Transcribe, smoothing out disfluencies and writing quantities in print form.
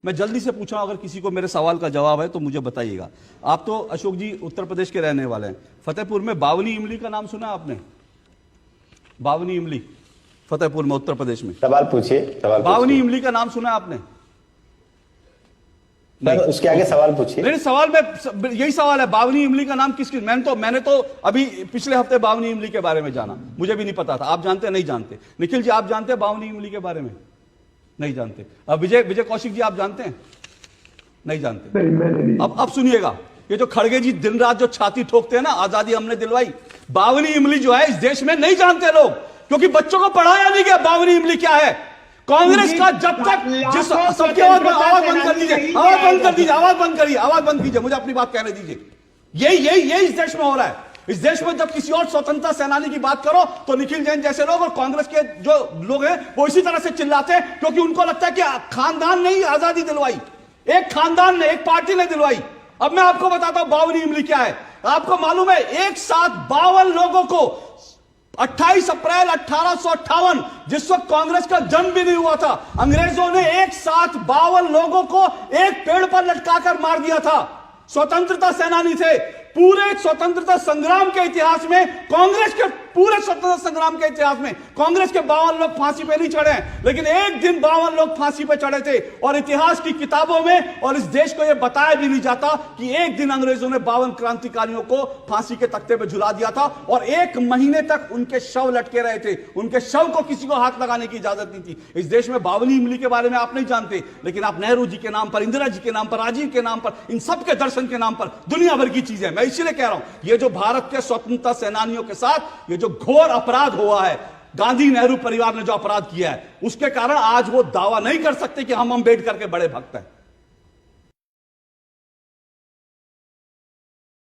मैं जल्दी से पूछा, अगर किसी को मेरे सवाल का जवाब है तो मुझे बताइएगा। आप तो अशोक जी उत्तर प्रदेश के रहने वाले हैं। फतेहपुर में बावनी इमली का नाम सुना आपने? बावनी इमली, फतेहपुर में, उत्तर प्रदेश में। सवाल पूछिए, सवाल बावनी इमली का नाम सुना आपने? नहीं, उसके आगे सवाल पूछिए। मेरे सवाल में यही सवाल है, बावनी इमली का नाम किसकी? मैंने तो अभी पिछले हफ्ते बावनी इमली के बारे में जाना, मुझे भी नहीं पता था। आप जानते? नहीं जानते। निखिल जी आप जानते हैं बावनी इमली के बारे में? नहीं जानते। अब विजय कौशिक जी आप जानते हैं? नहीं जानते। नहीं, अब सुनिएगा, ये जो खड़गे जी दिन रात जो छाती ठोकते हैं ना, आजादी हमने दिलवाई, बावनी इमली जो है इस देश में नहीं जानते लोग, क्योंकि बच्चों को पढ़ाया नहीं गया बावनी इमली क्या है। कांग्रेस का जब तक जिस सबकी आवाज बंद कर दीजिए, आवाज बंद कर दीजिए, आवाज बंद करिए, आवाज बंद कीजिए, मुझे अपनी बात कहने दीजिए। यही इस देश में हो रहा है। इस देश में जब किसी और स्वतंत्रता सेनानी की बात करो तो निखिल जैन जैसे लोग और कांग्रेस के जो लोग हैं वो इसी तरह से चिल्लाते हैं, क्योंकि उनको लगता है कि खानदान ने ही आजादी दिलवाई, एक खानदान ने, एक पार्टी ने दिलवाई। अब मैं आपको बताता हूं बावनी इमली क्या है। आपको मालूम है एक साथ 52 लोगों को 28 अप्रैल 1858, जिस वक्त कांग्रेस का जन्म भी नहीं हुआ था, अंग्रेजों ने एक साथ 52 लोगों को एक पेड़ पर लटकाकर मार दिया था। स्वतंत्रता सेनानी थे। पूरे स्वतंत्रता संग्राम के इतिहास में, कांग्रेस के पूरे स्वतंत्रता संग्राम के इतिहास में कांग्रेस के 52 लोग फांसी पे नहीं चढ़े, लेकिन एक दिन 52 लोग फांसी पे चढ़े थे। और इतिहास की किताबों में और इस देश को यह बताया भी नहीं जाता कि एक दिन अंग्रेजों ने 52 क्रांतिकारियों को फांसी के तख्ते पे झुला दिया था और 1 महीने तक उनके शव लटके रहे थे। उनके शव को किसी को हाथ लगाने की इजाजत नहीं थी। इस देश में बावनी इमली के बारे में आप नहीं जानते, लेकिन आप नेहरू जी के नाम पर, इंदिरा जी के नाम पर, राजीव के नाम पर, इन सबके दर्शन के नाम पर दुनिया भर की चीजें। मैं इसलिए कह रहा हूं, ये जो भारत के स्वतंत्रता सेनानियों के साथ ये जो घोर अपराध हुआ है, गांधी नेहरू परिवार ने जो अपराध किया है, उसके कारण आज वो दावा नहीं कर सकते कि हम अम्बेडकर के बड़े भक्त हैं।